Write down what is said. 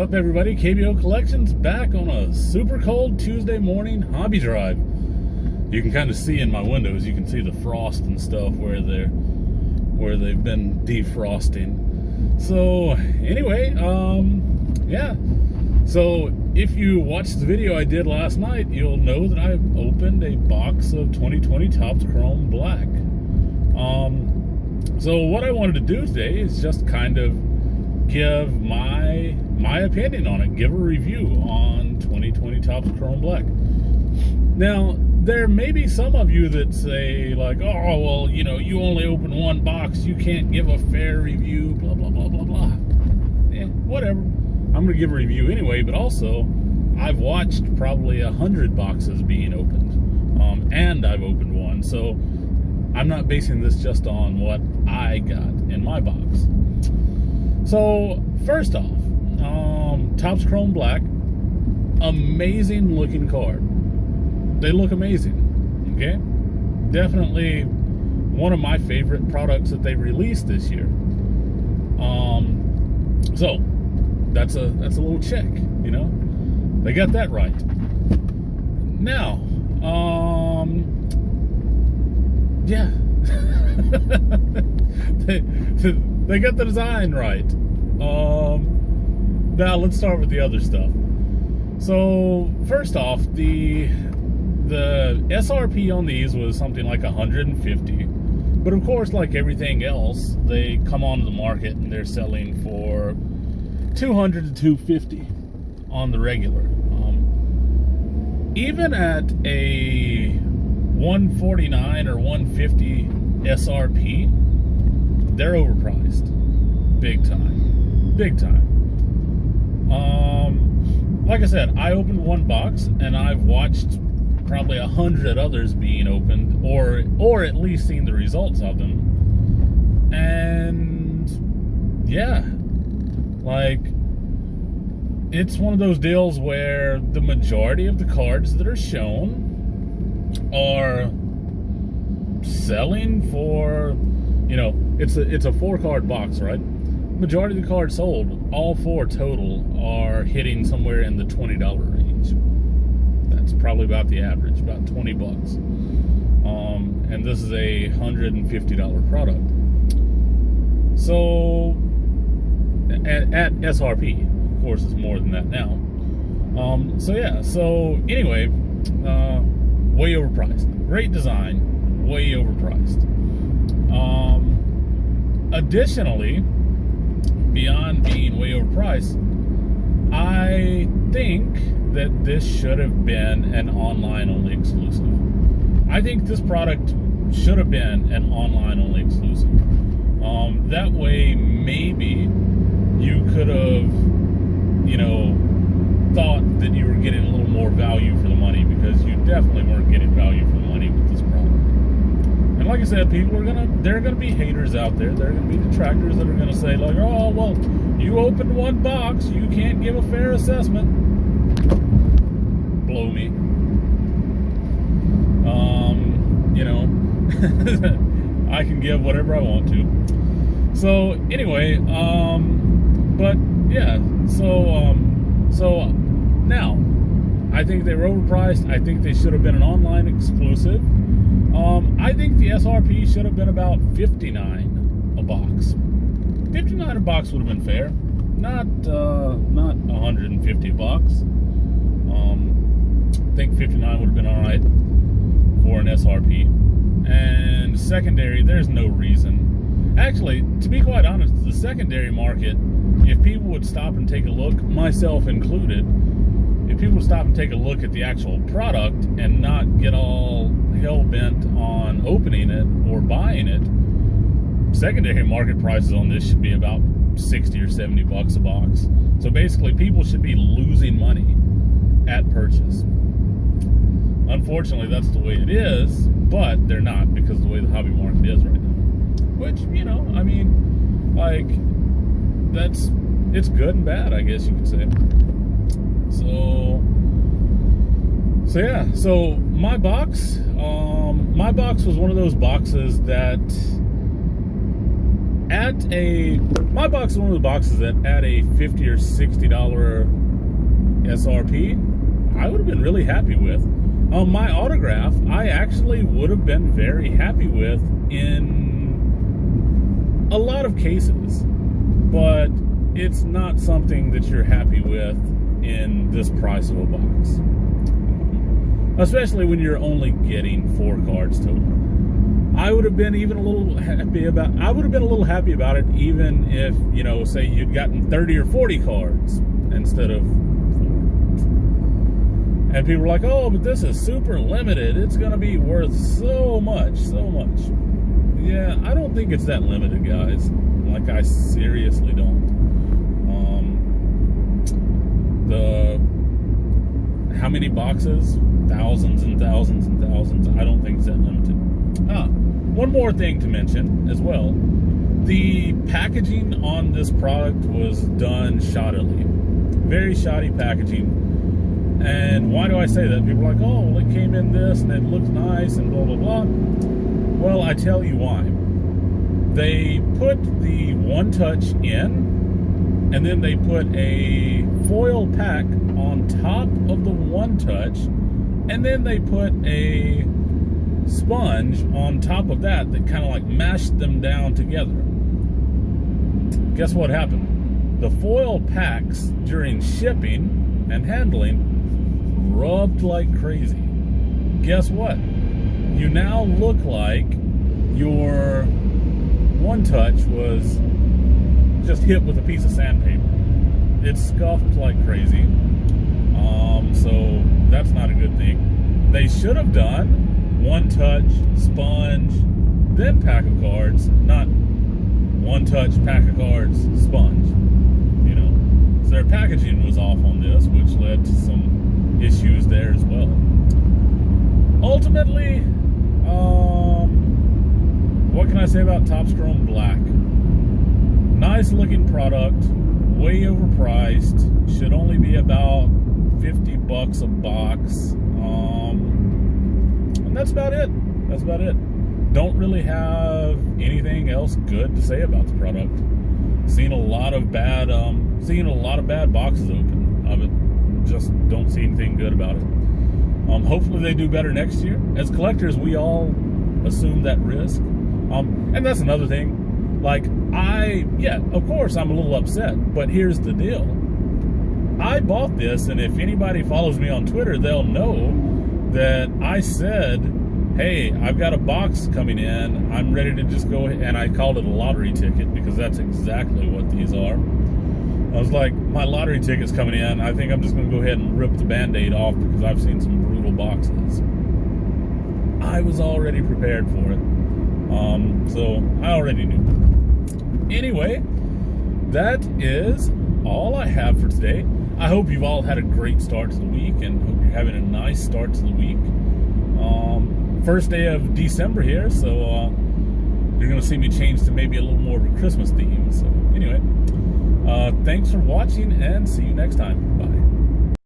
up, everybody? KBO Collections back on a super cold Tuesday morning hobby drive. You can kind of see in my windows, you can see the frost and stuff where they've been defrosting. So anyway, yeah. So if you watched the video I did last night, you'll know that I opened a box of 2020 Topps Chrome Black. So what I wanted to do today is just kind of give my opinion on it, give a review on 2020 Topps Chrome Black. Now, there may be some of you that say, like, oh, well, you know, you only open one box, you can't give a fair review, blah, blah, blah, blah, blah. Whatever. I'm going to give a review anyway, but also, I've watched probably 100 boxes being opened, and I've opened one, so I'm not basing this just on what I got in my box. So, first off, Topps Chrome Black, amazing looking card. They look amazing, okay? Definitely one of my favorite products that they released this year. So, that's a little check, you know? They got that right. Now, yeah. They got the design right. Now let's start with the other stuff. So first off, the SRP on these was something like 150, but of course, like everything else, they come onto the market and they're selling for 200 to 250 on the regular. Even at a 149 or 150 SRP, they're overpriced. Big time. Big time. Like I said, I opened one box and I've watched probably 100 others being opened, or at least seen the results of them. And yeah, like, it's one of those deals where the majority of the cards that are shown are selling for, you know, it's a 4-card box, right? Majority of the cards sold, all 4 total, are hitting somewhere in the $20 range. That's probably about the average, about 20 bucks. And this is a $150 product. So at SRP, of course, it's more than that now. So yeah. So anyway, way overpriced. Great design, way overpriced. Additionally, beyond being way overpriced, I think that this should have been an online-only exclusive. I think this product should have been an online-only exclusive. That way, maybe you could have, you know, thought that you were getting a little more value for the money, because you definitely weren't getting value for the money with this product. And like I said, there are gonna be haters out there. There are gonna be detractors that are gonna say, like, oh, well, you opened one box, you can't give a fair assessment. Blow me. You know, I can give whatever I want to. So anyway, but yeah, so now, I think they were overpriced. I think they should have been an online exclusive. I think the SRP should have been about $59 a box. $59 a box would have been fair. Not 150 bucks. I think 59 would have been all right for an SRP. And secondary, there's no reason. Actually, to be quite honest, the secondary market, if people would stop and take a look, myself included, if people would stop and take a look at the actual product and not get all hell-bent on opening it or buying it, secondary market prices on this should be about 60 or 70 bucks a box. So basically, people should be losing money at purchase. Unfortunately, that's the way it is, but they're not, because of the way the hobby market is right now. Which, you know, I mean, like, it's good and bad, I guess you could say. So yeah, so my box was one of those boxes that my box is one of the boxes that at a $50 or $60 SRP, I would have been really happy with. My autograph, I actually would have been very happy with in a lot of cases, but it's not something that you're happy with in this price of a box, especially when you're only getting 4 cards total. I would have been even a little happy about. I would have been a little happy about it, even if, you know, say you'd gotten 30 or 40 cards instead of 4. And people were like, "Oh, but this is super limited. It's going to be worth so much, so much." Yeah, I don't think it's that limited, guys. Like, I seriously don't. How many boxes? Thousands and thousands and thousands. I don't think it's that limited. One more thing to mention as well. The packaging on this product was done shoddily. Very shoddy packaging. And why do I say that? People are like, "Oh, well, it came in this and it looks nice and blah, blah, blah." Well, I tell you why. They put the One Touch in, and then they put a foil pack on top of the One Touch, and then they put a sponge on top of that kind of like mashed them down together. Guess what happened? The foil packs during shipping and handling rubbed like crazy. Guess what? You now look like your One Touch was just hit with a piece of sandpaper. It's scuffed like crazy. So that's not a good thing. They should have done One Touch, sponge, then pack of cards, not One Touch, pack of cards, sponge. You know, so their packaging was off on this, which led to some issues there as well. Ultimately, what can I say about Topps Chrome Black? Nice looking product, way overpriced, should only be about $50 a box. And that's about it. That's about it. Don't really have anything else good to say about the product. Seen a lot of bad boxes open of it. Just don't see anything good about it. Hopefully they do better next year. As collectors, we all assume that risk. And that's another thing. Like, of course I'm a little upset, but here's the deal. I bought this, and if anybody follows me on Twitter, they'll know that I said, "Hey, I've got a box coming in. I'm ready to just go," and I called it a lottery ticket because that's exactly what these are. I was like, my lottery ticket's coming in. I think I'm just going to go ahead and rip the Band-Aid off because I've seen some brutal boxes. I was already prepared for it. So I already knew. Anyway, that is all I have for today. I hope you've all had a great start to the week, and hope you're having a nice start to the week. First day of December here, so you're going to see me change to maybe a little more of a Christmas theme. So anyway, thanks for watching, and see you next time.